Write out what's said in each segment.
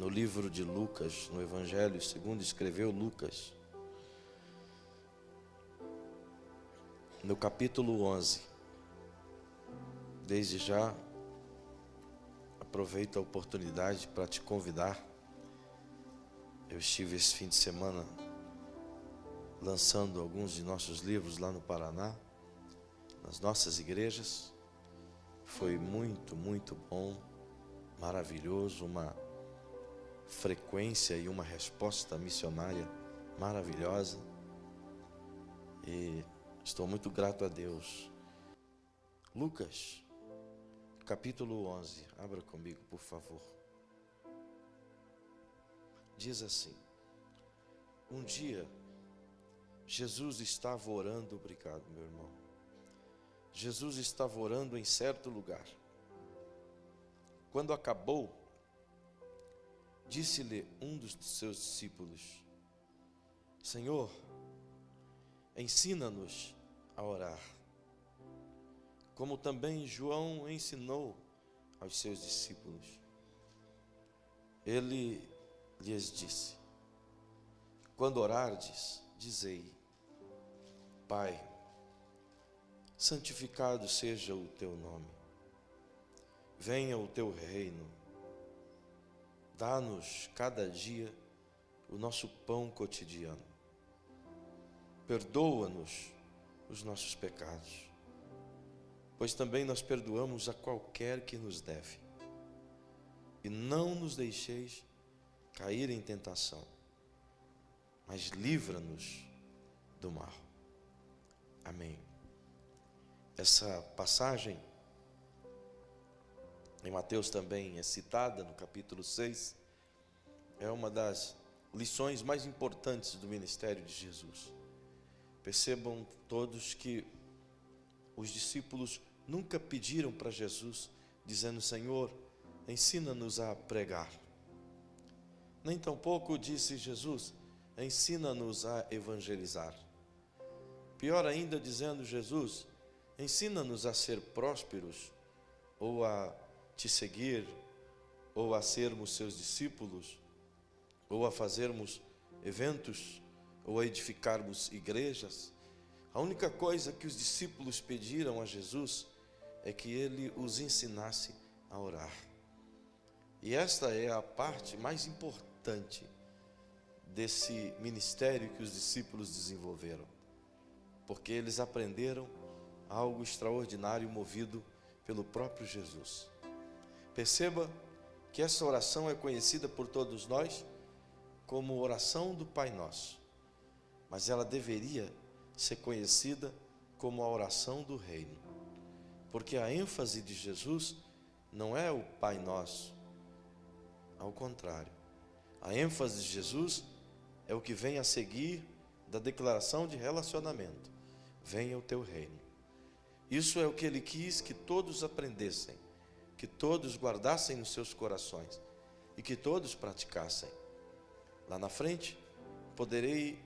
no livro de Lucas, no Evangelho segundo escreveu Lucas, no capítulo 11. Desde já, aproveito a oportunidade para te convidar. Eu estive esse fim de semana lançando alguns de nossos livros lá no Paraná, nas nossas igrejas. Foi muito, muito bom, maravilhoso, uma frequência e uma resposta missionária maravilhosa. E estou muito grato a Deus. Lucas, capítulo 11, abra comigo, por favor. Diz assim: um dia, Jesus estava orando, obrigado, meu irmão. Jesus estava orando em certo lugar. Quando acabou, disse-lhe um dos seus discípulos: Senhor, ensina-nos a orar, como também João ensinou aos seus discípulos. Ele lhes disse: quando orardes, dizei: Pai, santificado seja o teu nome, venha o teu reino, dá-nos cada dia o nosso pão cotidiano, perdoa-nos os nossos pecados, pois também nós perdoamos a qualquer que nos deve, e não nos deixeis cair em tentação, mas livra-nos do mal. Amém. Essa passagem em Mateus também é citada no capítulo 6, é uma das lições mais importantes do ministério de Jesus. Percebam todos que os discípulos nunca pediram para Jesus, dizendo: Senhor, ensina-nos a pregar. Nem tampouco disse Jesus: ensina-nos a evangelizar. Pior ainda, dizendo Jesus: ensina-nos a ser prósperos, ou a te seguir, ou a sermos seus discípulos, ou a fazermos eventos, ou a edificarmos igrejas. A única coisa que os discípulos pediram a Jesus é que ele os ensinasse a orar. E esta é a parte mais importante desse ministério que os discípulos desenvolveram, porque eles aprenderam algo extraordinário movido pelo próprio Jesus. Perceba que essa oração é conhecida por todos nós como oração do Pai Nosso, mas ela deveria ser conhecida como a oração do Reino, porque a ênfase de Jesus não é o Pai Nosso, ao contrário, a ênfase de Jesus é o que vem a seguir da declaração de relacionamento: venha o teu reino. Isso é o que ele quis que todos aprendessem, que todos guardassem nos seus corações e que todos praticassem. Lá na frente, poderei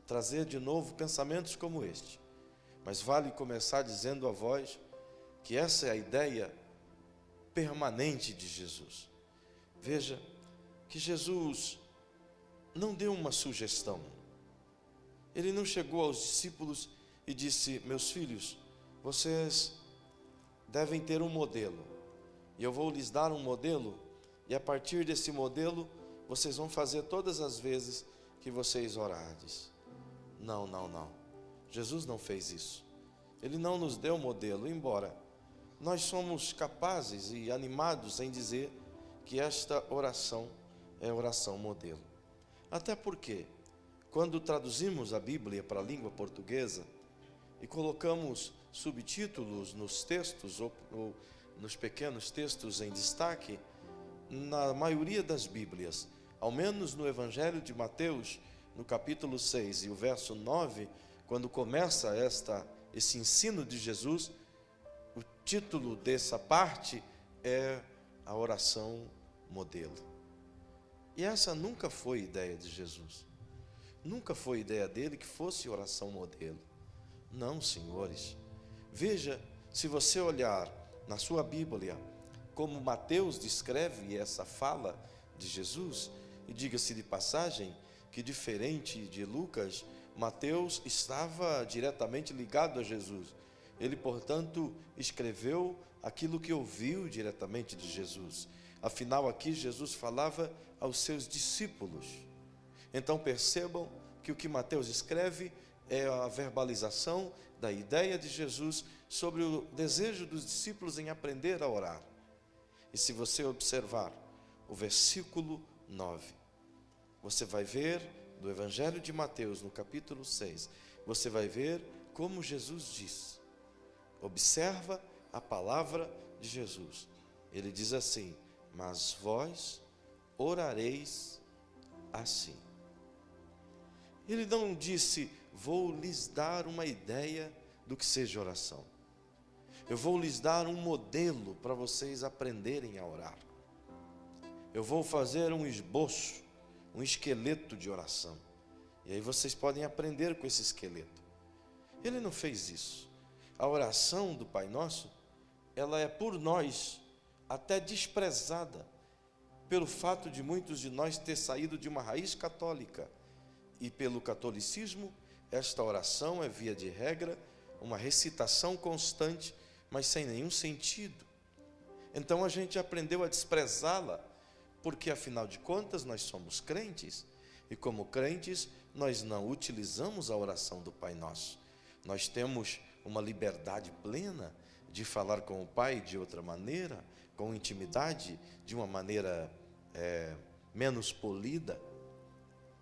trazer de novo pensamentos como este, mas vale começar dizendo a vós que essa é a ideia permanente de Jesus. Veja que Jesus não deu uma sugestão. Ele não chegou aos discípulos e disse: meus filhos, vocês devem ter um modelo, e eu vou lhes dar um modelo, e a partir desse modelo vocês vão fazer todas as vezes que vocês orardes. Não, não, não. Jesus não fez isso. Ele não nos deu modelo, embora nós somos capazes e animados em dizer que esta oração é a oração modelo. Até porque, quando traduzimos a Bíblia para a língua portuguesa e colocamos subtítulos nos textos ou nos pequenos textos em destaque, na maioria das Bíblias, ao menos no Evangelho de Mateus, no capítulo 6 e o verso 9, quando começa esse ensino de Jesus, o título dessa parte é a oração modelo. E essa nunca foi ideia de Jesus. Nunca foi ideia dele que fosse oração modelo. Não, senhores. Veja, se você olhar na sua Bíblia, como Mateus descreve essa fala de Jesus. E diga-se de passagem que, diferente de Lucas, Mateus estava diretamente ligado a Jesus. Ele, portanto, escreveu aquilo que ouviu diretamente de Jesus. Afinal, aqui Jesus falava aos seus discípulos. Então percebam que o que Mateus escreve é a verbalização da ideia de Jesus sobre o desejo dos discípulos em aprender a orar. E se você observar o versículo 9, você vai ver do Evangelho de Mateus, no capítulo 6, você vai ver como Jesus diz. Observa a palavra de Jesus. Ele diz assim: mas vós orareis assim. Ele não disse: vou lhes dar uma ideia do que seja oração. Eu vou lhes dar um modelo para vocês aprenderem a orar. Eu vou fazer um esboço, um esqueleto de oração. E aí vocês podem aprender com esse esqueleto. Ele não fez isso. A oração do Pai Nosso, ela é por nós até desprezada, pelo fato de muitos de nós ter saído de uma raiz católica. E pelo catolicismo, esta oração é, via de regra, uma recitação constante, mas sem nenhum sentido. Então a gente aprendeu a desprezá-la, porque afinal de contas nós somos crentes, e como crentes nós não utilizamos a oração do Pai Nosso. Nós temos uma liberdade plena de falar com o Pai de outra maneira, com intimidade, de uma maneira menos polida.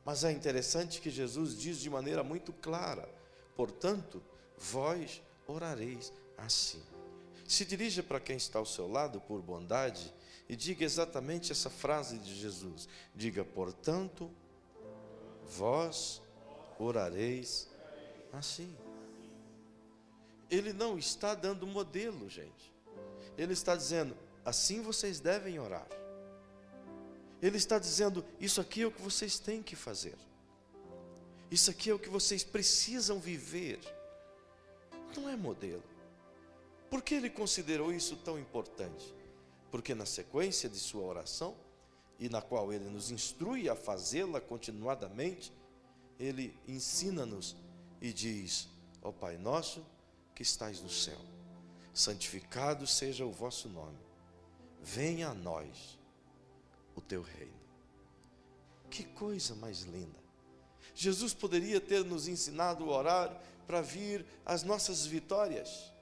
Mas é interessante que Jesus diz de maneira muito clara: portanto, vós orareis assim. Se dirija para quem está ao seu lado por bondade e diga exatamente essa frase de Jesus. Diga: portanto, vós orareis assim. Ele não está dando modelo, gente. Ele está dizendo: assim vocês devem orar. Ele está dizendo: isso aqui é o que vocês têm que fazer. Isso aqui é o que vocês precisam viver. Não é modelo. Por que ele considerou isso tão importante? Porque na sequência de sua oração, e na qual ele nos instrui a fazê-la continuadamente, ele ensina-nos e diz: ó Pai nosso que estais no céu, santificado seja o vosso nome, venha a nós o teu reino. Que coisa mais linda! Jesus poderia ter nos ensinado a orar para vir as nossas vitórias.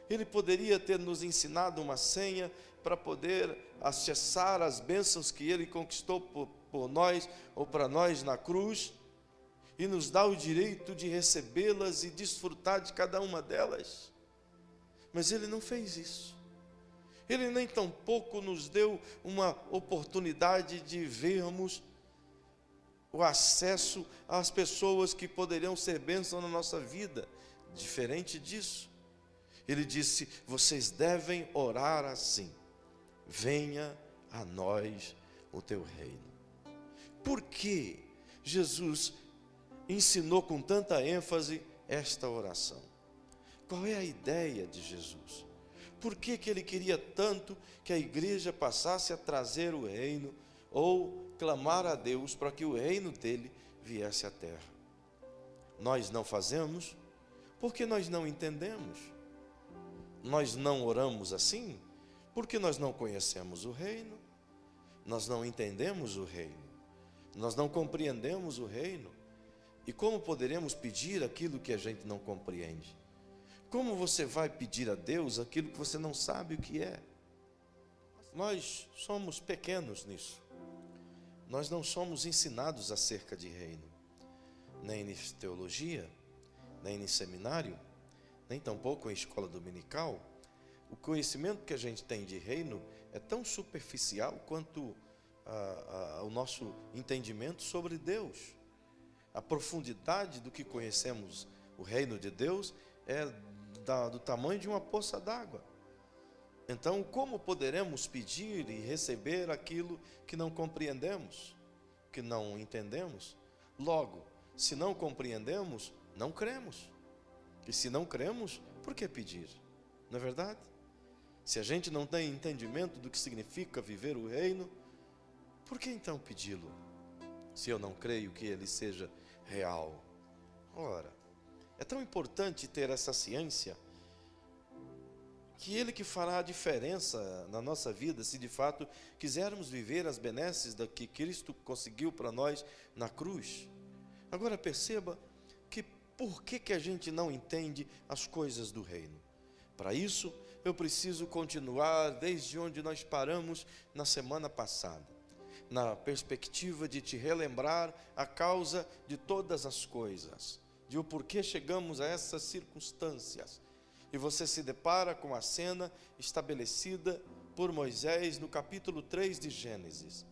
Ele poderia ter nos ensinado uma senha para poder acessar as bênçãos que Ele conquistou por nós ou para nós na cruz, e nos dá o direito de recebê-las e desfrutar de cada uma delas. Mas Ele não fez isso. Ele nem tampouco nos deu uma oportunidade de vermos o acesso às pessoas que poderiam ser bênção na nossa vida. Diferente disso, ele disse: vocês devem orar assim: venha a nós o teu reino. Por que Jesus ensinou com tanta ênfase esta oração? Qual é a ideia de Jesus? Por que ele queria tanto que a igreja passasse a trazer o reino, ou clamar a Deus para que o reino dele viesse à terra? Nós não fazemos porque nós não entendemos. Nós não oramos assim porque nós não conhecemos o reino, nós não entendemos o reino, nós não compreendemos o reino. E como poderemos pedir aquilo que a gente não compreende? Como você vai pedir a Deus aquilo que você não sabe o que é? Nós somos pequenos nisso. Nós não somos ensinados acerca de reino, nem em teologia, nem em seminário, nem tampouco em escola dominical. O conhecimento que a gente tem de reino é tão superficial quanto o nosso entendimento sobre Deus. A profundidade do que conhecemos o reino de Deus é do tamanho de uma poça d'água. Então, como poderemos pedir e receber aquilo que não compreendemos, que não entendemos? Logo, se não compreendemos, não cremos. E se não cremos, por que pedir? Não é verdade? Se a gente não tem entendimento do que significa viver o reino, Por que então pedi-lo, se eu não creio que ele seja real? Ora, é tão importante ter essa ciência, que ele que fará a diferença na nossa vida, se de fato quisermos viver as benesses que Cristo conseguiu para nós na cruz. Agora perceba que por que a gente não entende as coisas do reino? Para isso, eu preciso continuar desde onde nós paramos na semana passada, na perspectiva de te relembrar a causa de todas as coisas, de o porquê chegamos a essas circunstâncias. E você se depara com a cena estabelecida por Moisés no capítulo 3 de Gênesis,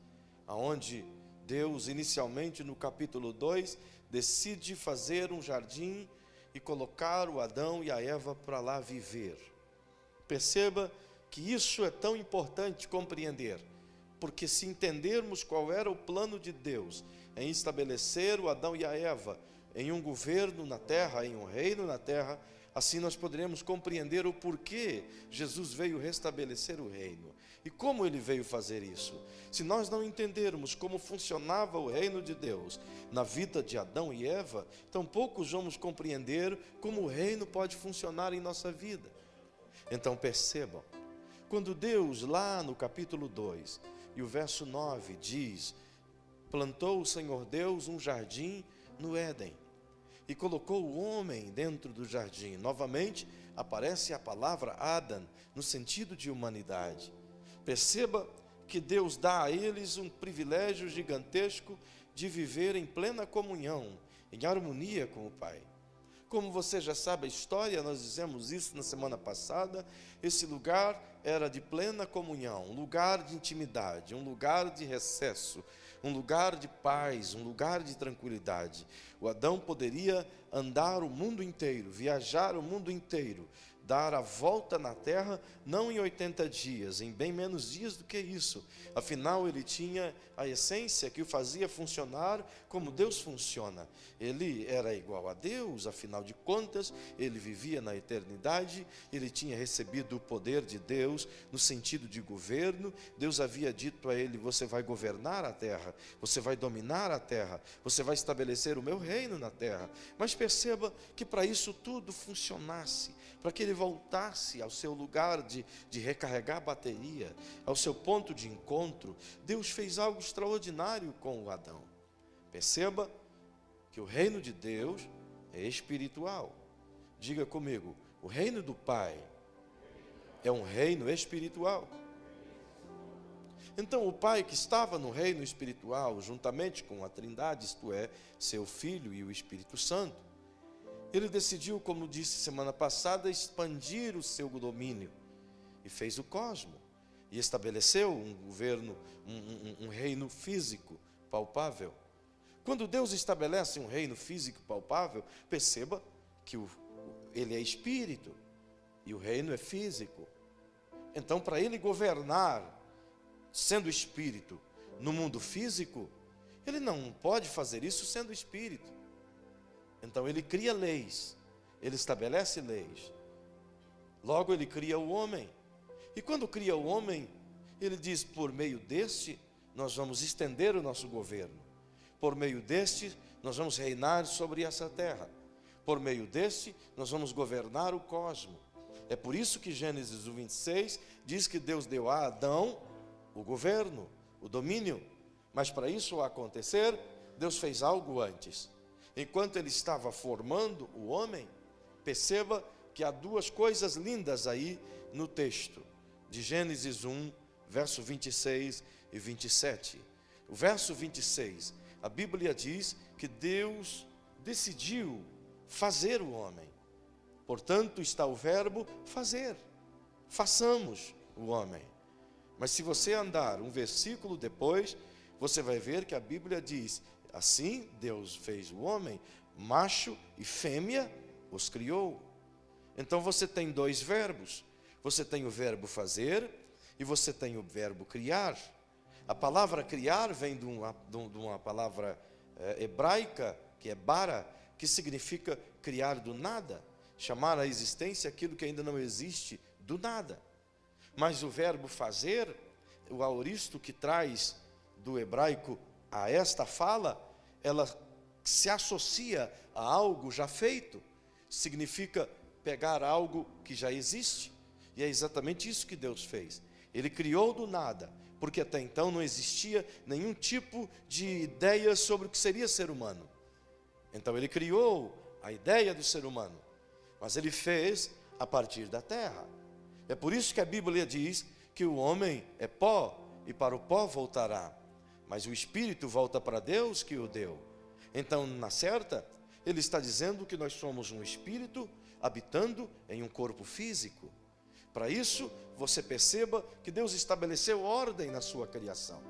aonde Deus, inicialmente no capítulo 2, decide fazer um jardim e colocar o Adão e a Eva para lá viver. Perceba que isso é tão importante compreender, porque se entendermos qual era o plano de Deus em estabelecer o Adão e a Eva em um governo na terra, em um reino na terra, assim nós poderemos compreender o porquê Jesus veio restabelecer o reino. E como ele veio fazer isso? Se nós não entendermos como funcionava o reino de Deus na vida de Adão e Eva, então poucos vamos compreender como o reino pode funcionar em nossa vida. Então percebam, quando Deus lá no capítulo 2 e o verso 9 diz: plantou o Senhor Deus um jardim no Éden e colocou o homem dentro do jardim. Novamente aparece a palavra Adam, no sentido de humanidade. Perceba que Deus dá a eles um privilégio gigantesco de viver em plena comunhão, em harmonia com o Pai. Como você já sabe a história, nós dizemos isso na semana passada, esse lugar era de plena comunhão, um lugar de intimidade, um lugar de recesso, um lugar de paz, um lugar de tranquilidade. O Adão poderia andar o mundo inteiro, viajar o mundo inteiro, dar a volta na terra, não em 80 dias, em bem menos dias do que isso. Afinal, ele tinha a essência que o fazia funcionar como Deus funciona. Ele era igual a Deus, afinal de contas, ele vivia na eternidade, ele tinha recebido o poder de Deus no sentido de governo. Deus havia dito a ele: você vai governar a terra, você vai dominar a terra, você vai estabelecer o meu reino na terra. Mas perceba que para isso tudo funcionasse, para que ele voltasse ao seu lugar de recarregar a bateria, ao seu ponto de encontro, Deus fez algo extraordinário com o Adão. Perceba que o reino de Deus é espiritual. Diga comigo: o reino do Pai é um reino espiritual. Então o Pai, que estava no reino espiritual, juntamente com a Trindade, isto é, seu Filho e o Espírito Santo, ele decidiu, como disse semana passada, expandir o seu domínio e fez o cosmo e estabeleceu um governo, um reino físico palpável. Quando Deus estabelece um reino físico palpável, perceba que ele é espírito e o reino é físico. Então, para ele governar, sendo espírito, no mundo físico, ele não pode fazer isso sendo espírito. Então ele cria leis, ele estabelece leis. Logo ele cria o homem. E quando cria o homem, ele diz: por meio deste, nós vamos estender o nosso governo. Por meio deste, nós vamos reinar sobre essa terra. Por meio deste, nós vamos governar o cosmo. É por isso que Gênesis 26 diz que Deus deu a Adão o governo, o domínio. Mas para isso acontecer, Deus fez algo antes. Enquanto ele estava formando o homem, perceba que há duas coisas lindas aí no texto de Gênesis 1, verso 26 e 27. O verso 26, a Bíblia diz que Deus decidiu fazer o homem. Portanto, está o verbo fazer. Façamos o homem. Mas se você andar um versículo depois, você vai ver que a Bíblia diz: assim Deus fez o homem, macho e fêmea os criou. Então você tem dois verbos. Você tem o verbo fazer e você tem o verbo criar. A palavra criar vem de uma palavra hebraica, que é bara, que significa criar do nada, chamar à existência aquilo que ainda não existe do nada. Mas o verbo fazer, o aoristo que traz do hebraico a esta fala, ela se associa a algo já feito. Significa pegar algo que já existe. E é exatamente isso que Deus fez. Ele criou do nada, porque até então não existia nenhum tipo de ideia sobre o que seria ser humano. Então ele criou a ideia do ser humano, mas ele fez a partir da terra. É por isso que a Bíblia diz que o homem é pó e para o pó voltará, mas o espírito volta para Deus que o deu. Então, na certa, ele está dizendo que nós somos um espírito habitando em um corpo físico. Para isso, você perceba que Deus estabeleceu ordem na sua criação.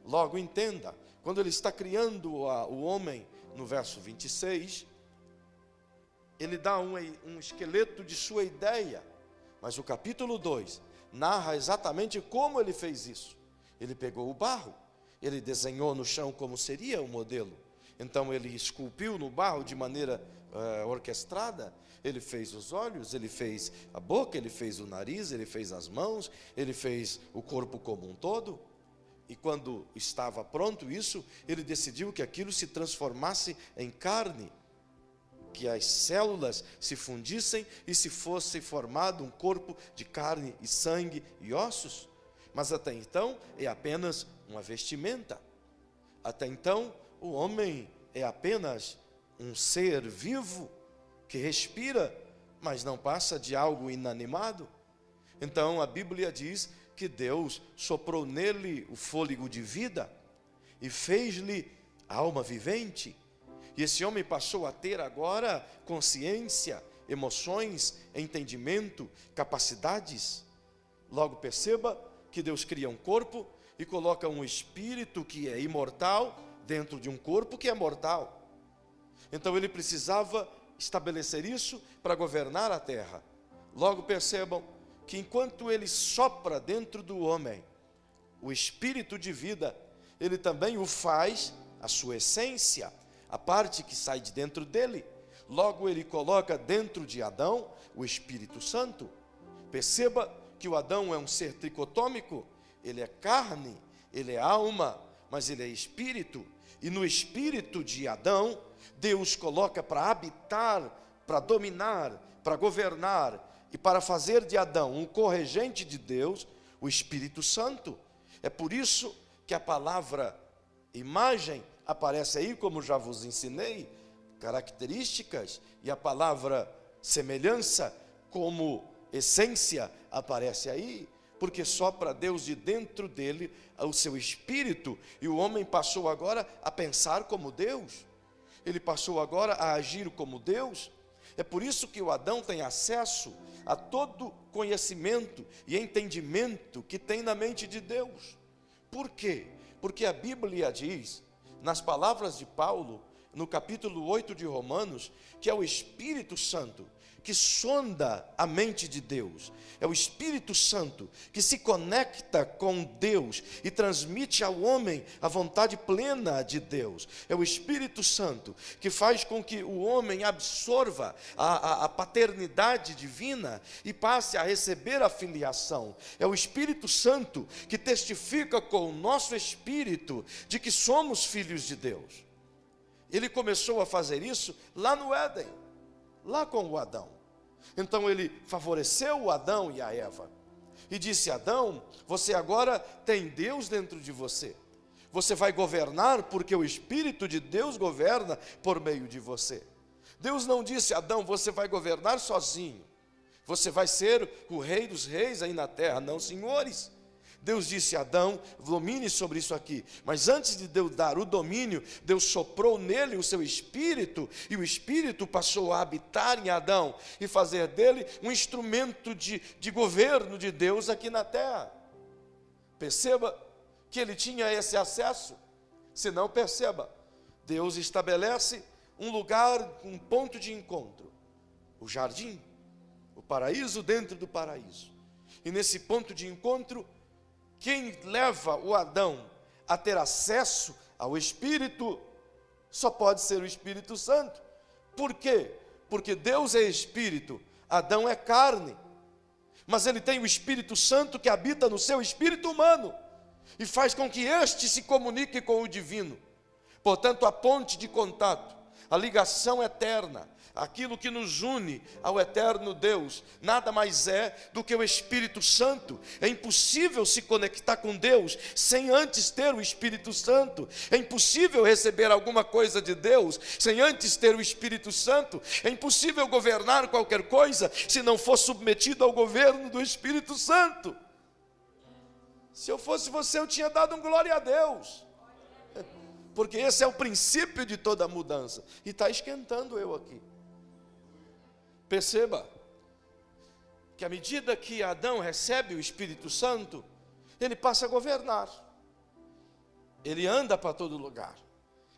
Logo, entenda, quando ele está criando o homem, no verso 26, ele dá um esqueleto de sua ideia, mas o capítulo 2 narra exatamente como ele fez isso. Ele pegou o barro, ele desenhou no chão como seria o modelo, então ele esculpiu no barro de maneira orquestrada. Ele fez os olhos, ele fez a boca, ele fez o nariz, ele fez as mãos, ele fez o corpo como um todo. E quando estava pronto isso, ele decidiu que aquilo se transformasse em carne, que as células se fundissem e se fosse formado um corpo de carne e sangue e ossos. Mas até então é apenas uma vestimenta. Até então o homem é apenas um ser vivo que respira, mas não passa de algo inanimado. Então a Bíblia diz que Deus soprou nele o fôlego de vida e fez-lhe a alma vivente. E esse homem passou a ter agora consciência, emoções, entendimento, capacidades. Logo perceba que Deus cria um corpo e coloca um espírito que é imortal dentro de um corpo que é mortal. Então ele precisava estabelecer isso para governar a terra. Logo percebam que enquanto ele sopra dentro do homem o espírito de vida, ele também o faz a sua essência, a parte que sai de dentro dele. Logo ele coloca dentro de Adão o Espírito Santo. Perceba que o Adão é um ser tricotômico, ele é carne, ele é alma, mas ele é espírito. E no espírito de Adão, Deus coloca para habitar, para dominar, para governar e para fazer de Adão um corregente de Deus, o Espírito Santo. É por isso que a palavra imagem aparece aí, como já vos ensinei, características, e a palavra semelhança como essência aparece aí, porque sopra Deus de dentro dele o seu espírito, e o homem passou agora a pensar como Deus, ele passou agora a agir como Deus. É por isso que o Adão tem acesso a todo conhecimento e entendimento que tem na mente de Deus. Por quê? Porque a Bíblia diz, nas palavras de Paulo, no capítulo 8 de Romanos, que é o Espírito Santo que sonda a mente de Deus. É o Espírito Santo que se conecta com Deus e transmite ao homem a vontade plena de Deus. É o Espírito Santo que faz com que o homem absorva a paternidade divina e passe a receber a filiação. É o Espírito Santo que testifica com o nosso espírito de que somos filhos de Deus. Ele começou a fazer isso lá no Éden, lá com o Adão. Então ele favoreceu o Adão e a Eva e disse: Adão, você agora tem Deus dentro de você. Você vai governar porque o Espírito de Deus governa por meio de você. Deus não disse: Adão, você vai governar sozinho, você vai ser o rei dos reis aí na terra. Não, senhores. Deus disse a Adão: domine sobre isso aqui. Mas antes de Deus dar o domínio, Deus soprou nele o seu espírito, e o espírito passou a habitar em Adão e fazer dele um instrumento de governo de Deus aqui na terra. Perceba que ele tinha esse acesso. Se não, perceba, Deus estabelece um lugar, um ponto de encontro, o jardim, o paraíso dentro do paraíso. E nesse ponto de encontro, quem leva o Adão a ter acesso ao Espírito só pode ser o Espírito Santo. Por quê? Porque Deus é Espírito, Adão é carne, mas ele tem o Espírito Santo que habita no seu espírito humano. e faz com que este se comunique com o divino. Portanto, a ponte de contato, a ligação eterna, aquilo que nos une ao eterno Deus, nada mais é do que o Espírito Santo. É impossível se conectar com Deus sem antes ter o Espírito Santo. É impossível receber alguma coisa de Deus sem antes ter o Espírito Santo. É impossível governar qualquer coisa se não for submetido ao governo do Espírito Santo. Se eu fosse você, eu tinha dado um glória a Deus, porque esse é o princípio de toda mudança. E está esquentando eu aqui. Perceba que à medida que Adão recebe o Espírito Santo, ele passa a governar. Ele anda para todo lugar.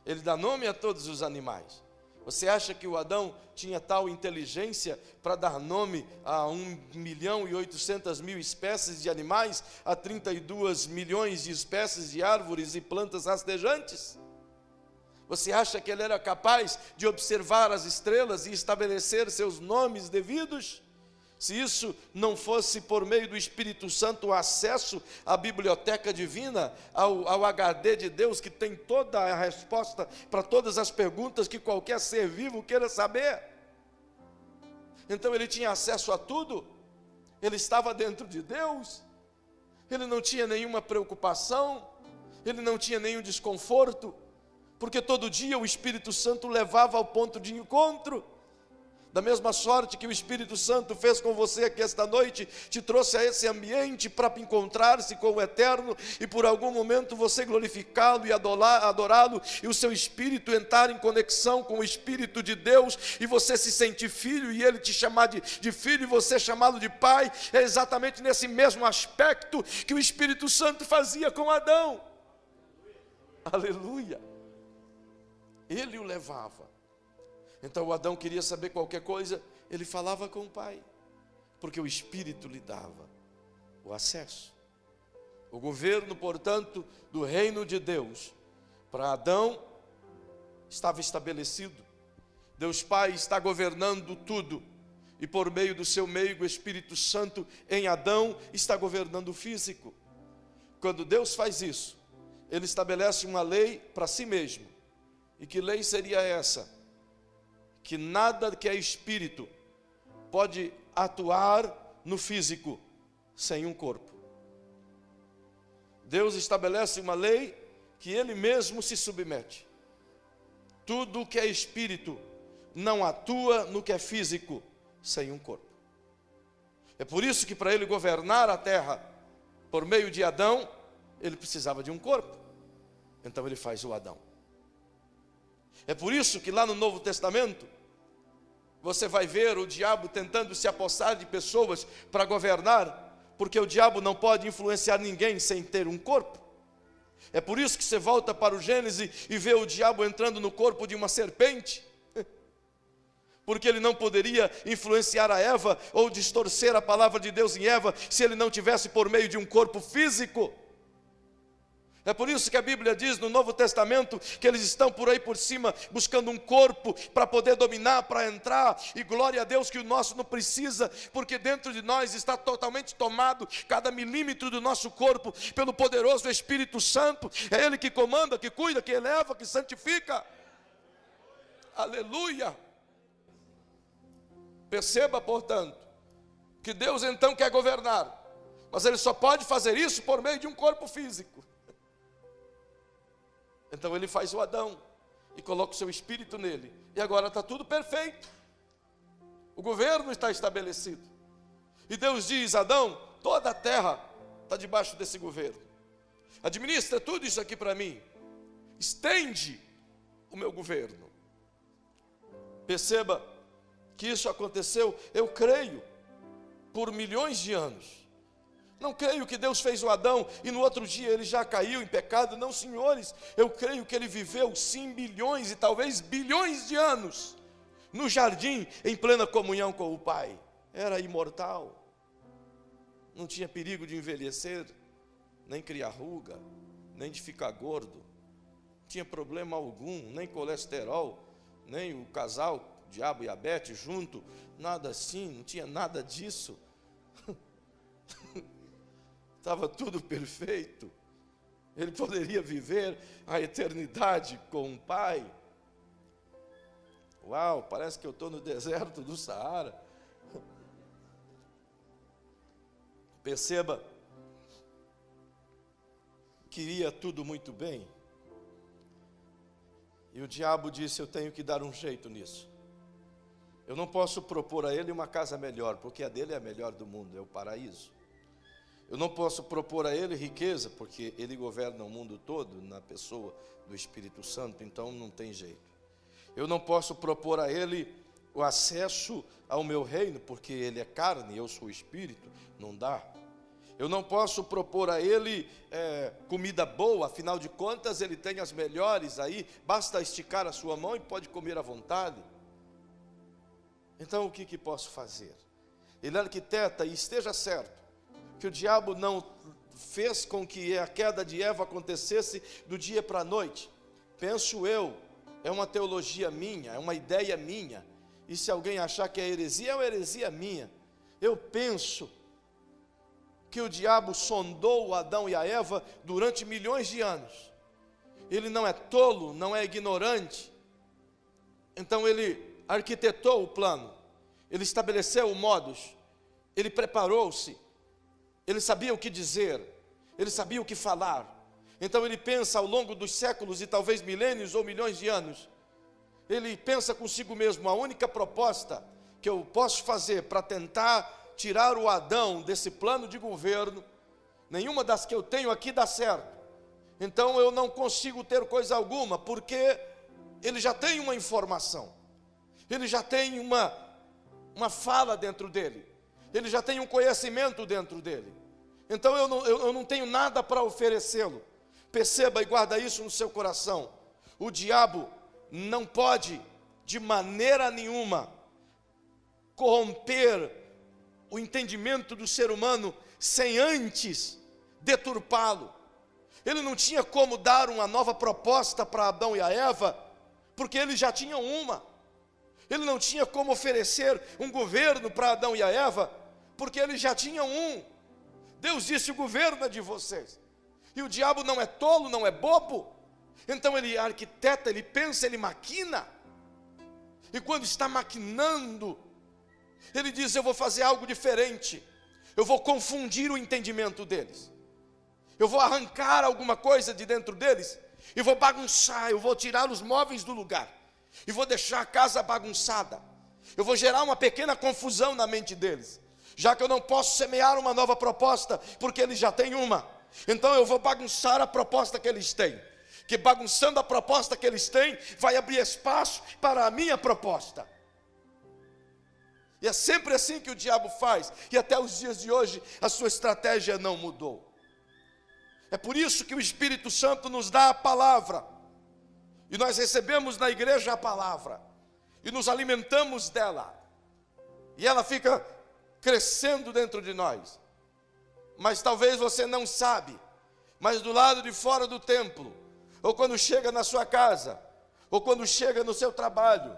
Ele dá nome a todos os animais. Você acha que o Adão tinha tal inteligência para dar nome a 1.800.000 espécies de animais, a 32 milhões de espécies de árvores e plantas rastejantes? Você acha que ele era capaz de observar as estrelas e estabelecer seus nomes devidos? Se isso não fosse por meio do Espírito Santo o acesso à biblioteca divina, ao HD de Deus, que tem toda a resposta para todas as perguntas que qualquer ser vivo queira saber. Então ele tinha acesso a tudo, ele estava dentro de Deus, ele não tinha nenhuma preocupação, ele não tinha nenhum desconforto, porque todo dia o Espírito Santo levava ao ponto de encontro. Da mesma sorte que o Espírito Santo fez com você aqui esta noite, te trouxe a esse ambiente para encontrar-se com o Eterno e por algum momento você glorificá-lo e adorá-lo, e o seu espírito entrar em conexão com o Espírito de Deus, e você se sentir filho e ele te chamar de filho e você chamá-lo de pai. É exatamente nesse mesmo aspecto que o Espírito Santo fazia com Adão. Aleluia! Ele o levava. Então o Adão queria saber qualquer coisa, ele falava com o pai, porque o Espírito lhe dava o acesso. O governo, portanto, do reino de Deus, para Adão, estava estabelecido. Deus Pai está governando tudo, e por meio do seu meigo, o Espírito Santo, em Adão, está governando o físico. Quando Deus faz isso, ele estabelece uma lei para si mesmo. E que lei seria essa? Que nada que é espírito pode atuar no físico sem um corpo. Deus estabelece uma lei que ele mesmo se submete. Tudo que é espírito não atua no que é físico sem um corpo. É por isso que para ele governar a terra por meio de Adão, ele precisava de um corpo. Então ele faz o Adão. É por isso que lá no Novo Testamento, você vai ver o diabo tentando se apossar de pessoas para governar, porque o diabo não pode influenciar ninguém sem ter um corpo. É por isso que você volta para o Gênesis e vê o diabo entrando no corpo de uma serpente, porque ele não poderia influenciar a Eva ou distorcer a palavra de Deus em Eva se ele não tivesse por meio de um corpo físico. É por isso que a Bíblia diz no Novo Testamento que eles estão por aí por cima buscando um corpo para poder dominar, para entrar, e glória a Deus que o nosso não precisa, porque dentro de nós está totalmente tomado cada milímetro do nosso corpo pelo poderoso Espírito Santo. É Ele que comanda, que cuida, que eleva, que santifica. Aleluia! Perceba, portanto, que Deus então quer governar, mas Ele só pode fazer isso por meio de um corpo físico. Então ele faz o Adão e coloca o seu espírito nele, e agora está tudo perfeito. O governo está estabelecido. E Deus diz: Adão, toda a terra está debaixo desse governo. Administra tudo isso aqui para mim. Estende o meu governo. Perceba que isso aconteceu, eu creio, por milhões de anos. Não creio que Deus fez o Adão e no outro dia ele já caiu em pecado. Não, senhores, eu creio que ele viveu sim milhões e talvez bilhões de anos no jardim em plena comunhão com o Pai. Era imortal, não tinha perigo de envelhecer, nem criar ruga, nem de ficar gordo, não tinha problema algum, nem colesterol, nem o casal diabo e Abete junto, nada assim, não tinha nada disso. Estava tudo perfeito. Ele poderia viver a eternidade com o Pai. Uau, parece que eu estou no deserto do Saara. Perceba, queria tudo muito bem. E o diabo disse, eu tenho que dar um jeito nisso. Eu não posso propor a ele uma casa melhor, porque a dele é a melhor do mundo, é o paraíso. Eu não posso propor a ele riqueza, porque ele governa o mundo todo na pessoa do Espírito Santo, então não tem jeito. Eu não posso propor a ele o acesso ao meu reino, porque ele é carne e eu sou espírito, não dá. Eu não posso propor a ele comida boa, afinal de contas ele tem as melhores aí, basta esticar a sua mão e pode comer à vontade. Então o que posso fazer? Ele arquiteta, e esteja certo, que o diabo não fez com que a queda de Eva acontecesse do dia para a noite. Penso eu, é uma teologia minha, é uma ideia minha, e se alguém achar que é uma heresia minha. Eu penso que o diabo sondou Adão e a Eva durante milhões de anos. Ele não é tolo, não é ignorante. Então ele arquitetou o plano, ele estabeleceu o modus, ele preparou-se, ele sabia o que dizer, ele sabia o que falar. Então ele pensa ao longo dos séculos e talvez milênios ou milhões de anos, ele pensa consigo mesmo, a única proposta que eu posso fazer para tentar tirar o Adão desse plano de governo, nenhuma das que eu tenho aqui dá certo. Então eu não consigo ter coisa alguma, porque ele já tem uma informação, ele já tem uma fala dentro dele, ele já tem um conhecimento dentro dele. Então eu não tenho nada para oferecê-lo. Perceba e guarda isso no seu coração. O diabo não pode, de maneira nenhuma, corromper o entendimento do ser humano sem antes deturpá-lo. Ele não tinha como dar uma nova proposta para Adão e a Eva, porque eles já tinham uma. Ele não tinha como oferecer um governo para Adão e a Eva, porque eles já tinham um. Deus disse, o governo é de vocês. E o diabo não é tolo, não é bobo. Então ele arquiteta, ele pensa, ele maquina. E quando está maquinando, ele diz, eu vou fazer algo diferente. Eu vou confundir o entendimento deles. Eu vou arrancar alguma coisa de dentro deles e vou bagunçar, eu vou tirar os móveis do lugar e vou deixar a casa bagunçada. Eu vou gerar uma pequena confusão na mente deles, já que eu não posso semear uma nova proposta, porque eles já têm uma. Então eu vou bagunçar a proposta que eles têm, que bagunçando a proposta que eles têm, vai abrir espaço para a minha proposta. E é sempre assim que o diabo faz, e até os dias de hoje a sua estratégia não mudou. É por isso que o Espírito Santo nos dá a palavra, e nós recebemos na igreja a palavra, e nos alimentamos dela, e ela fica crescendo dentro de nós. Mas talvez você não sabe, mas do lado de fora do templo, ou quando chega na sua casa, ou quando chega no seu trabalho,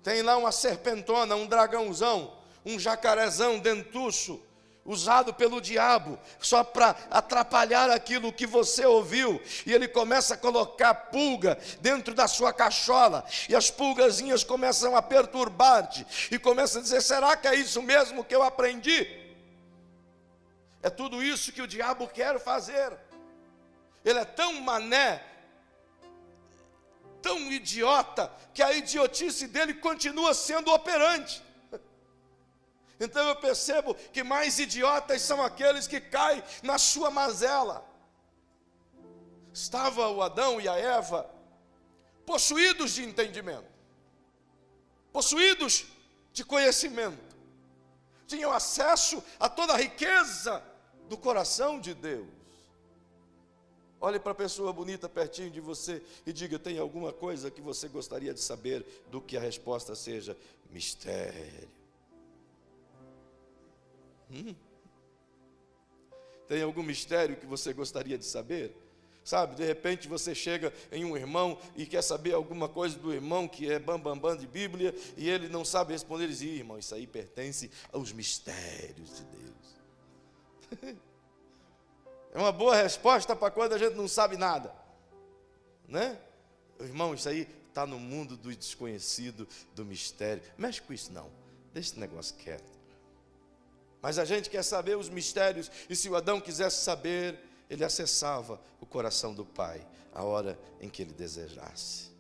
tem lá uma serpentona, um dragãozão, um jacarezão dentuço, usado pelo diabo, só para atrapalhar aquilo que você ouviu, e ele começa a colocar pulga dentro da sua cachola, e as pulgazinhas começam a perturbar-te, e começam a dizer, será que é isso mesmo que eu aprendi? É tudo isso que o diabo quer fazer. Ele é tão mané, tão idiota, que a idiotice dele continua sendo operante. Então eu percebo que mais idiotas são aqueles que caem na sua mazela. Estava o Adão e a Eva possuídos de entendimento, possuídos de conhecimento, tinham acesso a toda a riqueza do coração de Deus. Olhe para a pessoa bonita pertinho de você e diga, tem alguma coisa que você gostaria de saber, do que a resposta seja mistério. Tem algum mistério que você gostaria de saber? Sabe, de repente você chega em um irmão e quer saber alguma coisa do irmão que é bam de Bíblia, e ele não sabe responder, ele diz, irmão, isso aí pertence aos mistérios de Deus. É uma boa resposta para quando a gente não sabe nada, né? Irmão, isso aí está no mundo do desconhecido, do mistério. Mexe com isso não, deixa esse negócio quieto. Mas a gente quer saber os mistérios, e se o Adão quisesse saber, ele acessava o coração do Pai, a hora em que ele desejasse.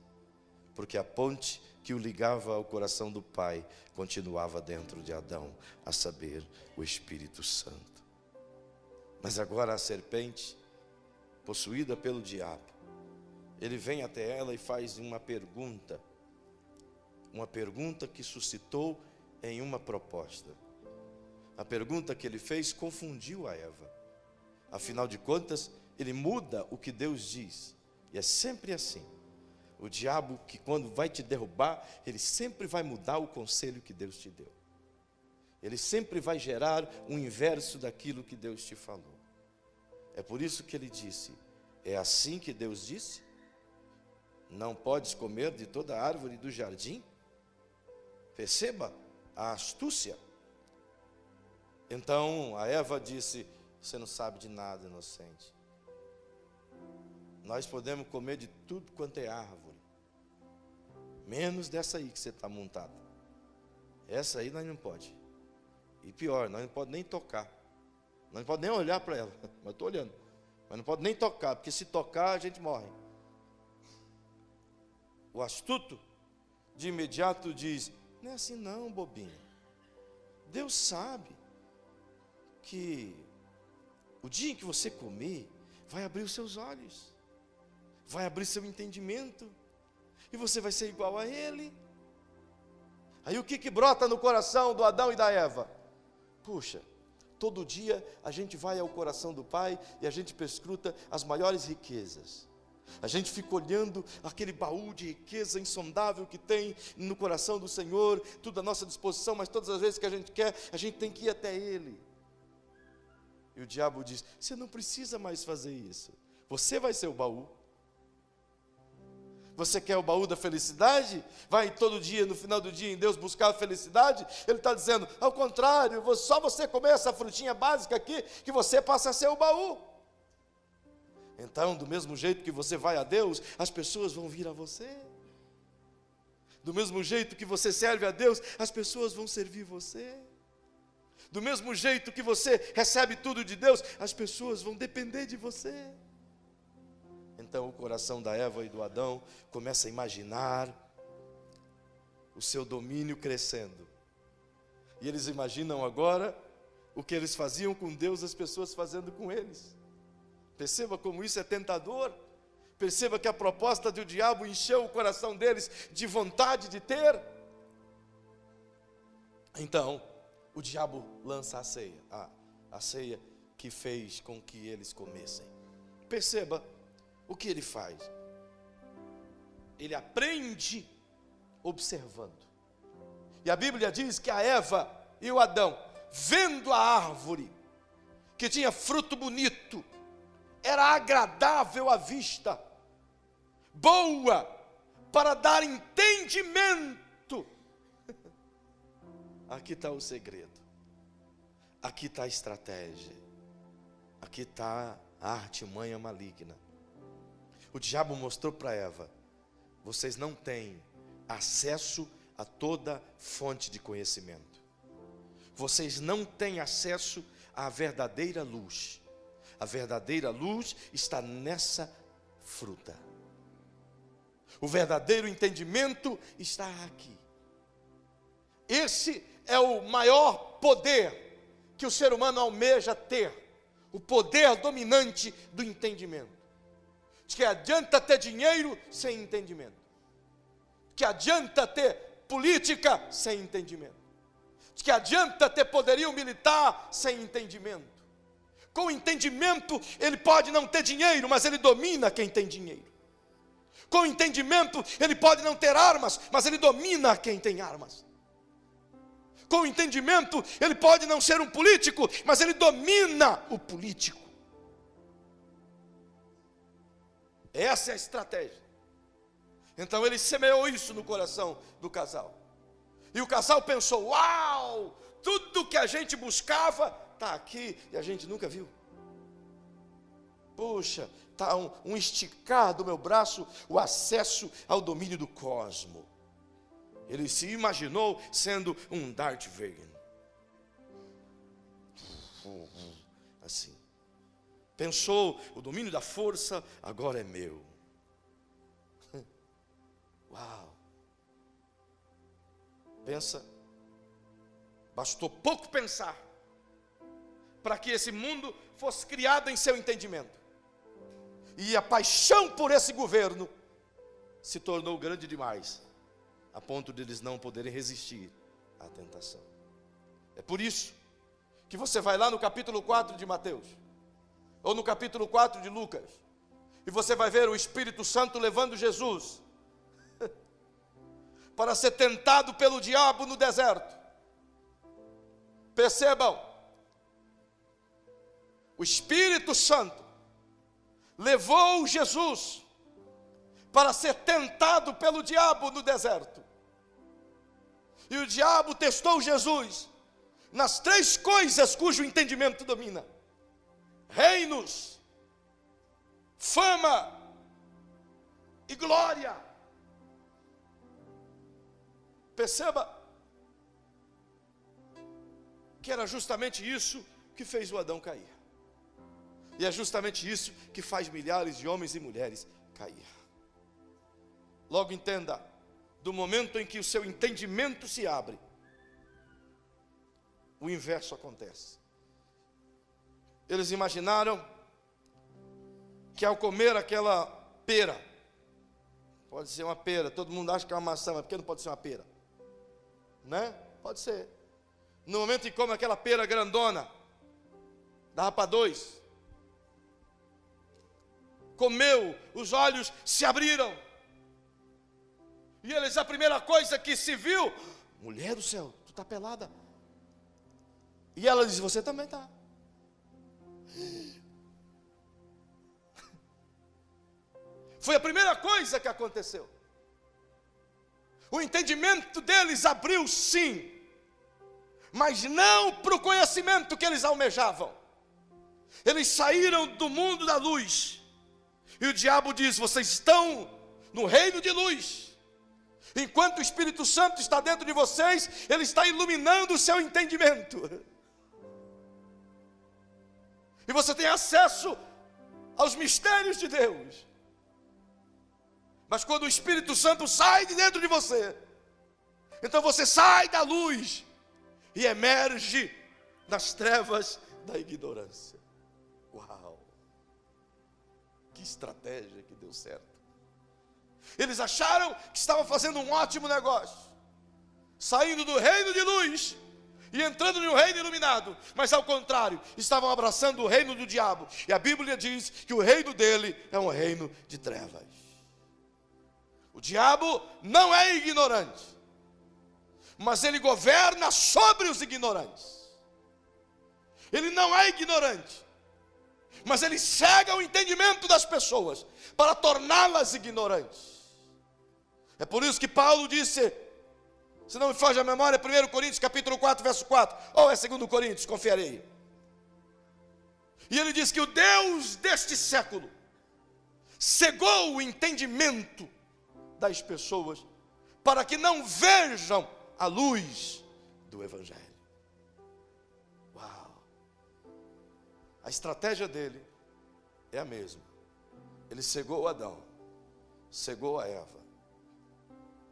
Porque a ponte que o ligava ao coração do Pai continuava dentro de Adão, a saber, o Espírito Santo. Mas agora a serpente, possuída pelo diabo, ele vem até ela e faz uma pergunta que suscitou em uma proposta. A pergunta que ele fez confundiu a Eva. Afinal de contas, ele muda o que Deus diz. E é sempre assim. O diabo, que quando vai te derrubar, ele sempre vai mudar o conselho que Deus te deu. Ele sempre vai gerar o inverso daquilo que Deus te falou. É por isso que ele disse: é assim que Deus disse? Não podes comer de toda árvore do jardim? Perceba a astúcia. Então a Eva disse: você não sabe de nada, inocente. Nós podemos comer de tudo quanto é árvore, menos dessa aí que você está montada. Essa aí nós não pode. E pior, nós não podemos nem tocar. Nós não podemos nem olhar para ela. Mas estou olhando. Mas não pode nem tocar, porque se tocar a gente morre. O astuto de imediato diz: não é assim não, bobinho. Deus sabe que o dia em que você comer, vai abrir os seus olhos, vai abrir seu entendimento, e você vai ser igual a Ele. Aí o que brota no coração do Adão e da Eva? Puxa, todo dia a gente vai ao coração do Pai e a gente perscruta as maiores riquezas. A gente fica olhando aquele baú de riqueza insondável que tem no coração do Senhor, tudo à nossa disposição, mas todas as vezes que a gente quer, a gente tem que ir até Ele. E o diabo diz: você não precisa mais fazer isso, você vai ser o baú. Você quer o baú da felicidade? Vai todo dia, no final do dia, em Deus buscar a felicidade? Ele está dizendo: ao contrário, só você comer essa frutinha básica aqui, que você passa a ser o baú. Então, do mesmo jeito que você vai a Deus, as pessoas vão vir a você. Do mesmo jeito que você serve a Deus, as pessoas vão servir você. Do mesmo jeito que você recebe tudo de Deus, as pessoas vão depender de você. Então o coração da Eva e do Adão começa a imaginar o seu domínio crescendo. E eles imaginam agora o que eles faziam com Deus, as pessoas fazendo com eles. Perceba como isso é tentador. Perceba que a proposta do diabo encheu o coração deles de vontade de ter. Então o diabo lança a ceia que fez com que eles comessem. Perceba o que ele faz. Ele aprende observando. E a Bíblia diz que a Eva e o Adão, vendo a árvore, que tinha fruto bonito, era agradável à vista, boa para dar entendimento. Aqui está o segredo, aqui está a estratégia, aqui está a artimanha maligna. O diabo mostrou para Eva: vocês não têm acesso a toda fonte de conhecimento, vocês não têm acesso à verdadeira luz. A verdadeira luz está nessa fruta. O verdadeiro entendimento está aqui. Esse é o maior poder que o ser humano almeja ter, o poder dominante do entendimento. Que adianta ter dinheiro sem entendimento, que adianta ter política sem entendimento, que adianta ter poderio militar sem entendimento. Com entendimento ele pode não ter dinheiro, mas ele domina quem tem dinheiro. Com entendimento ele pode não ter armas, mas ele domina quem tem armas. Com entendimento ele pode não ser um político, mas ele domina o político. Essa é a estratégia. Então ele semeou isso no coração do casal. E o casal pensou: uau, tudo que a gente buscava está aqui e a gente nunca viu. Puxa, está um esticar do meu braço o acesso ao domínio do cosmo. Ele se imaginou sendo um Darth Vader. Assim. Pensou, o domínio da força agora é meu. Uau. Pensa. Bastou pouco pensar para que esse mundo fosse criado em seu entendimento. E a paixão por esse governo se tornou grande demais, a ponto de eles não poderem resistir à tentação. É por isso que você vai lá no capítulo 4 de Mateus, ou no capítulo 4 de Lucas, e você vai ver o Espírito Santo levando Jesus para ser tentado pelo diabo no deserto. Percebam, o Espírito Santo levou Jesus para ser tentado pelo diabo no deserto. E o diabo testou Jesus nas 3 coisas cujo entendimento domina: reinos, fama e glória. Perceba que era justamente isso que fez o Adão cair. E é justamente isso que faz milhares de homens e mulheres cair. Logo entenda, do momento em que o seu entendimento se abre, o inverso acontece. Eles imaginaram que ao comer aquela pera, pode ser uma pera, todo mundo acha que é uma maçã, mas por que não pode ser uma pera? Né? Pode ser. No momento em que come aquela pera grandona, dava para 2, comeu, os olhos se abriram, e eles, a primeira coisa que se viu: mulher do céu, tu está pelada. E ela diz: você também está. Foi a primeira coisa que aconteceu. O entendimento deles abriu, sim, mas não para o conhecimento que eles almejavam. Eles saíram do mundo da luz, e o diabo diz: vocês estão no reino de luz. Enquanto o Espírito Santo está dentro de vocês, ele está iluminando o seu entendimento. E você tem acesso aos mistérios de Deus. Mas quando o Espírito Santo sai de dentro de você, então você sai da luz e emerge das trevas da ignorância. Uau! Que estratégia que deu certo. Eles acharam que estavam fazendo um ótimo negócio, saindo do reino de luz e entrando no reino iluminado, mas ao contrário, estavam abraçando o reino do diabo. E a Bíblia diz que o reino dele é um reino de trevas. O diabo não é ignorante, mas ele governa sobre os ignorantes. Ele não é ignorante, mas ele cega o entendimento das pessoas para torná-las ignorantes. É por isso que Paulo disse, se não me foge a memória, 1 Coríntios capítulo 4, verso 4, ou é 2 Coríntios, confere aí. E ele diz que o Deus deste século cegou o entendimento das pessoas para que não vejam a luz do Evangelho. Uau! A estratégia dele é a mesma. Ele cegou Adão, cegou a Eva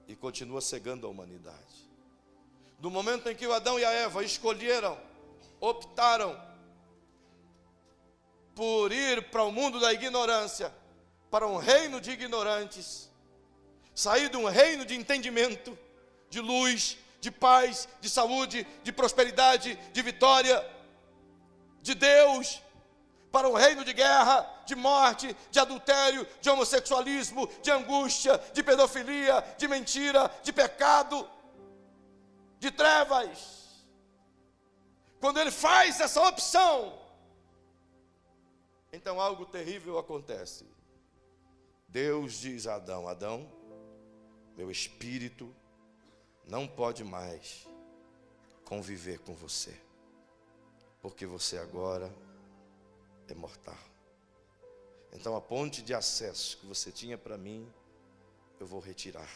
e continua cegando a humanidade. Do momento em que o Adão e a Eva escolheram, optaram por ir para o mundo da ignorância, para um reino de ignorantes, sair de um reino de entendimento, de luz, de paz, de saúde, de prosperidade, de vitória, de Deus, para um reino de guerra, de morte, de adultério, de homossexualismo, de angústia, de pedofilia, de mentira, de pecado, de trevas. Quando ele faz essa opção, então algo terrível acontece. Deus diz a Adão: Adão, meu espírito não pode mais conviver com você, porque você agora é mortal. Então a ponte de acesso que você tinha para mim, eu vou retirar.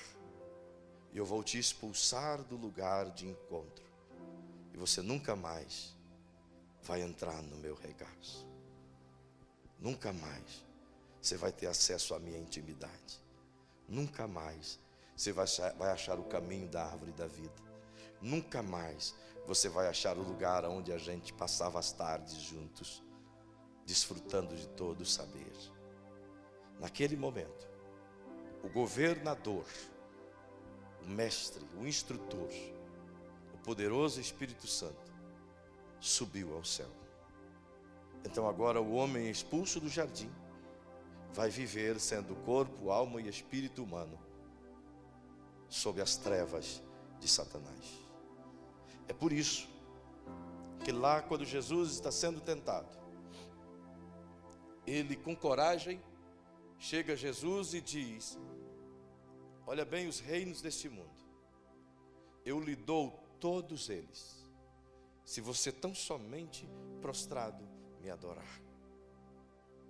E eu vou te expulsar do lugar de encontro. E você nunca mais vai entrar no meu regaço. Nunca mais você vai ter acesso à minha intimidade. Nunca mais você vai achar o caminho da árvore da vida. Nunca mais você vai achar o lugar onde a gente passava as tardes juntos, desfrutando de todo o saber. Naquele momento, o governador, o mestre, o instrutor, o poderoso Espírito Santo subiu ao céu. Então agora o homem expulso do jardim vai viver sendo corpo, alma e espírito humano sob as trevas de Satanás. É por isso que lá quando Jesus está sendo tentado, ele com coragem chega a Jesus e diz: olha bem os reinos deste mundo, eu lhe dou todos eles, se você tão somente prostrado me adorar.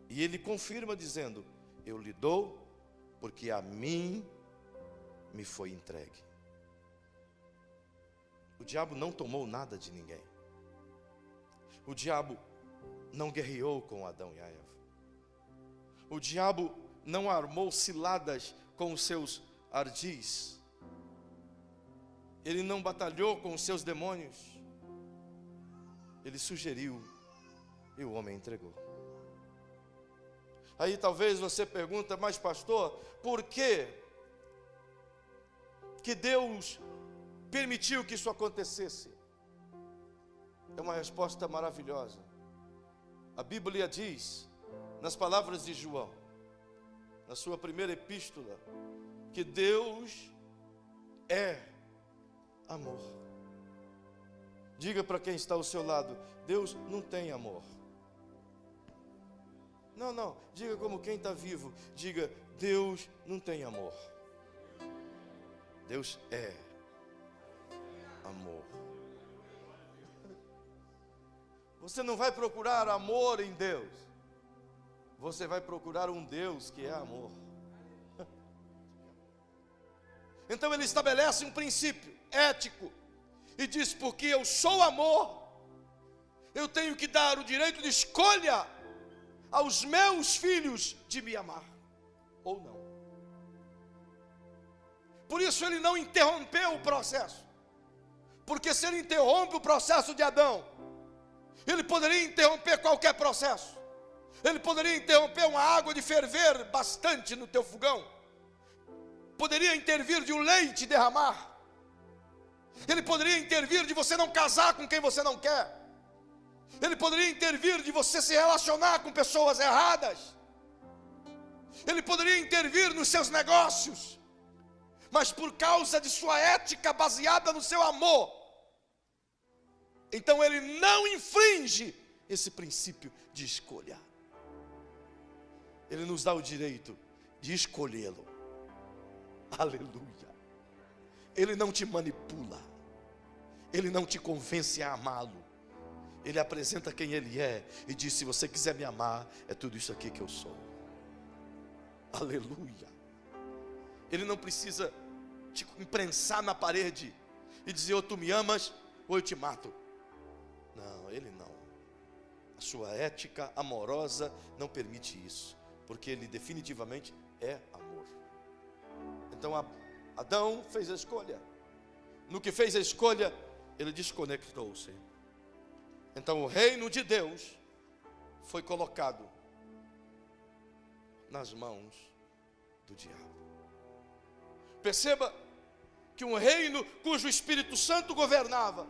E ele confirma dizendo: eu lhe dou porque a mim me foi entregue. O diabo não tomou nada de ninguém. O diabo não guerreou com Adão e a Eva. O diabo não armou ciladas com os seus ardis. Ele não batalhou com os seus demônios. Ele sugeriu e o homem entregou. Aí talvez você pergunta: mas pastor, por que Deus permitiu que isso acontecesse? É uma resposta maravilhosa. A Bíblia diz, nas palavras de João, na sua primeira epístola, que Deus é amor. Diga para quem está ao seu lado: Deus não tem amor. Não, diga como quem está vivo. Diga: Deus não tem amor. Deus é amor. Você não vai procurar amor em Deus. Você vai procurar um Deus que é amor. Então ele estabelece um princípio ético e diz: porque eu sou amor, eu tenho que dar o direito de escolha aos meus filhos de me amar ou não. Por isso ele não interrompeu o processo, porque se ele interrompe o processo de Adão, ele poderia interromper qualquer processo. Ele poderia interromper uma água de ferver bastante no teu fogão, poderia intervir de um leite derramar, ele poderia intervir de você não casar com quem você não quer, ele poderia intervir de você se relacionar com pessoas erradas, ele poderia intervir nos seus negócios, mas por causa de sua ética baseada no seu amor, então ele não infringe esse princípio de escolha. Ele nos dá o direito de escolhê-lo. Aleluia. Ele não te manipula, ele não te convence a amá-lo. Ele apresenta quem ele é e diz: se você quiser me amar, é tudo isso aqui que eu sou. Aleluia. Ele não precisa te imprensar na parede e dizer: ou tu me amas ou eu te mato. Não, ele não. A sua ética amorosa não permite isso, porque ele definitivamente é amor. Então Adão fez a escolha. No que fez a escolha, ele desconectou-se. Então o reino de Deus foi colocado nas mãos do diabo. Perceba que um reino cujo Espírito Santo governava,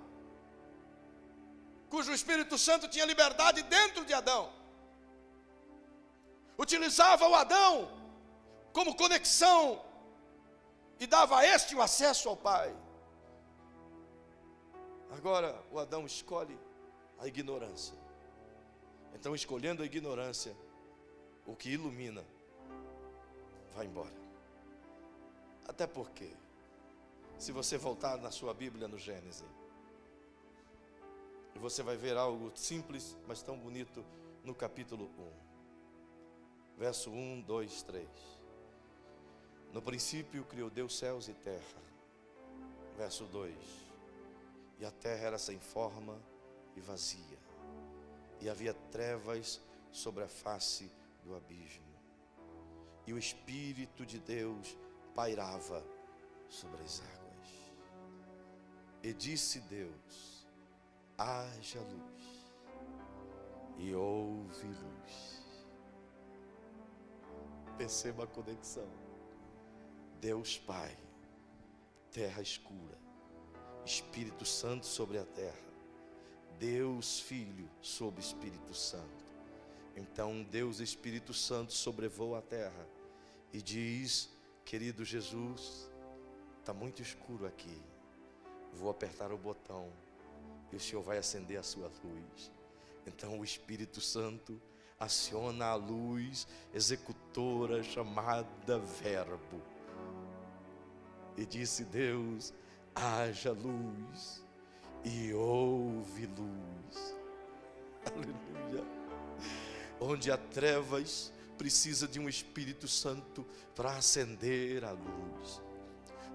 cujo Espírito Santo tinha liberdade dentro de Adão, utilizava o Adão como conexão e dava a este o acesso ao Pai. Agora o Adão escolhe a ignorância. Então, escolhendo a ignorância, o que ilumina vai embora. Até porque, se você voltar na sua Bíblia no Gênesis, e você vai ver algo simples, mas tão bonito no capítulo 1. verso 1, 2, 3. No princípio criou Deus céus e terra. Verso 2. E a terra era sem forma e vazia, e havia trevas sobre a face do abismo, e o Espírito de Deus pairava sobre as águas. E disse Deus: haja luz, e houve luz. Perceba a conexão. Deus Pai, terra escura, Espírito Santo sobre a terra, Deus Filho sobre o Espírito Santo. Então Deus Espírito Santo sobrevoa a terra e diz: querido Jesus, está muito escuro aqui, vou apertar o botão e o Senhor vai acender a sua luz. Então o Espírito Santo aciona a luz executora chamada Verbo. E disse Deus: haja luz, e houve luz. Aleluia. Onde há trevas, precisa de um Espírito Santo para acender a luz.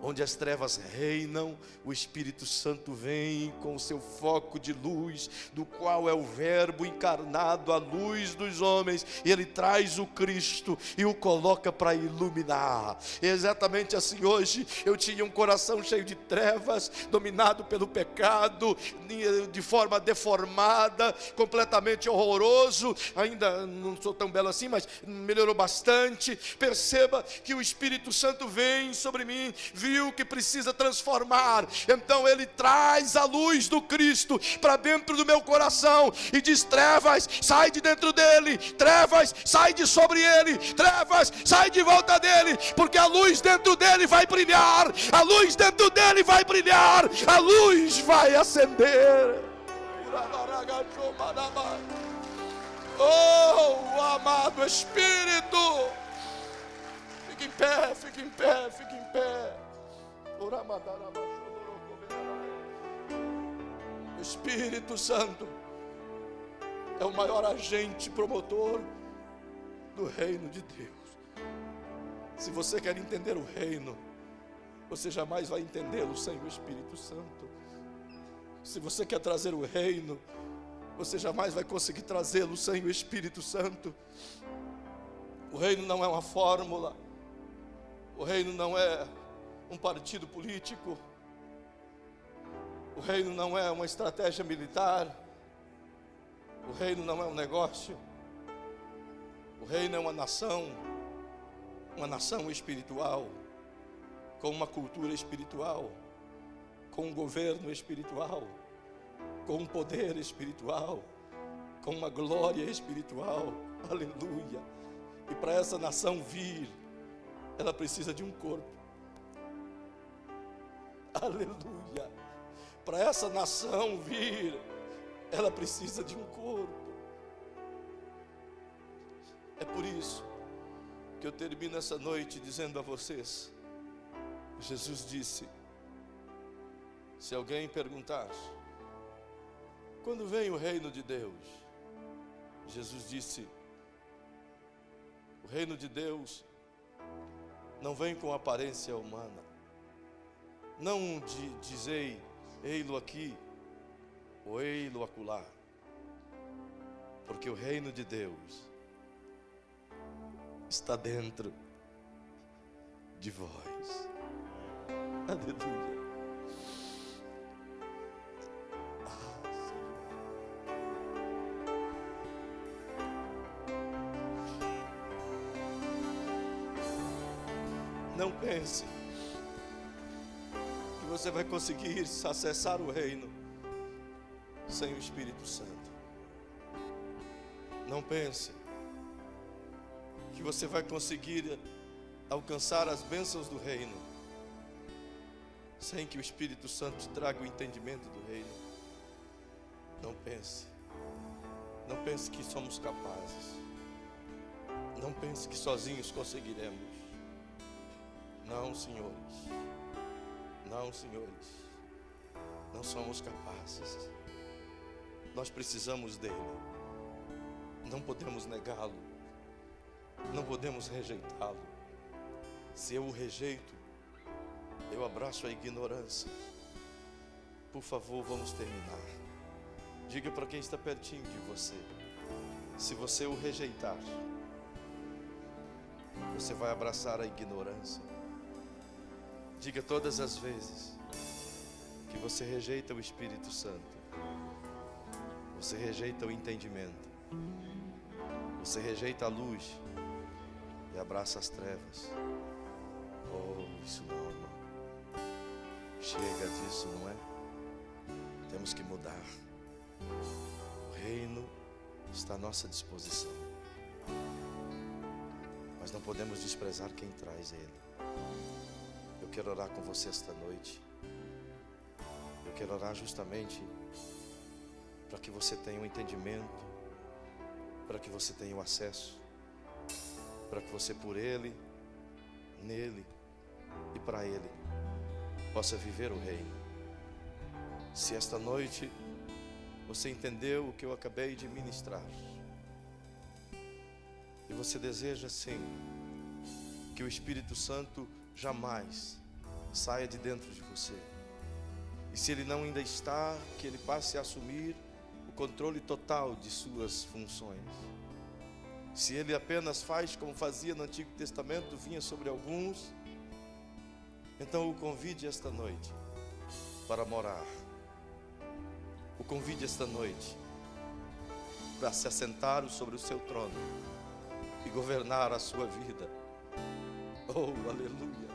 Onde as trevas reinam, o Espírito Santo vem com o seu foco de luz, do qual é o Verbo encarnado, a luz dos homens, e ele traz o Cristo e o coloca para iluminar. E exatamente assim hoje, eu tinha um coração cheio de trevas, dominado pelo pecado, de forma deformada, completamente horroroso. Ainda não sou tão belo assim, mas melhorou bastante. Perceba que o Espírito Santo vem sobre mim, viu que precisa transformar, então ele traz a luz do Cristo para dentro do meu coração e diz: trevas, sai de dentro dele, trevas, sai de sobre ele, trevas, sai de volta dele, porque a luz dentro dele vai brilhar, a luz dentro dele vai brilhar, a luz vai acender. Oh, amado Espírito, fique em pé, fique em pé, fique em pé. O Espírito Santo é o maior agente promotor do reino de Deus. Se você quer entender o reino, você jamais vai entendê-lo sem o Espírito Santo. Se você quer trazer o reino, você jamais vai conseguir trazê-lo sem o Espírito Santo. O reino não é uma fórmula, o reino não é um partido político, o reino não é uma estratégia militar, o reino não é um negócio, o reino é uma nação espiritual, com uma cultura espiritual, com um governo espiritual, com um poder espiritual, com uma glória espiritual. Aleluia. E para essa nação vir, ela precisa de um corpo. Aleluia. Para essa nação vir, ela precisa de um corpo. É por isso que eu termino essa noite dizendo a vocês: Jesus disse, se alguém perguntar, quando vem o reino de Deus? Jesus disse, o reino de Deus não vem com aparência humana. Não dizei, ei-lo aqui, ou ei-lo acolá. Porque o reino de Deus está dentro de vós. Aleluia. Não pense que você vai conseguir acessar o reino sem o Espírito Santo. Não pense que você vai conseguir alcançar as bênçãos do reino sem que o Espírito Santo te traga o entendimento do reino. Não pense. Não pense que somos capazes. Não pense que sozinhos conseguiremos. Não, senhores. Não, senhores. Não somos capazes. Nós precisamos dele. Não podemos negá-lo. não podemos rejeitá-lo. Se eu o rejeito, eu abraço a ignorância. Por favor, vamos terminar. Diga para quem está pertinho de você: se você o rejeitar, você vai abraçar a ignorância. Diga todas as vezes que você rejeita o Espírito Santo, você rejeita o entendimento, você rejeita a luz e abraça as trevas. Oh, isso não, irmão. Chega disso, não é? Temos que mudar. O reino está à nossa disposição, mas não podemos desprezar quem traz ele. Eu quero orar com você esta noite. Eu quero orar justamente para que você tenha um entendimento, para que você tenha o acesso, para que você por ele, nele e para ele possa viver o reino. Se esta noite você entendeu o que eu acabei de ministrar e você deseja sim que o Espírito Santo jamais saia de dentro de você, e se ele não ainda está, que ele passe a assumir o controle total de suas funções. Se ele apenas faz como fazia no Antigo Testamento, vinha sobre alguns, então o convide esta noite para morar. O convide esta noite para se assentar sobre o seu trono e governar a sua vida. Oh, aleluia!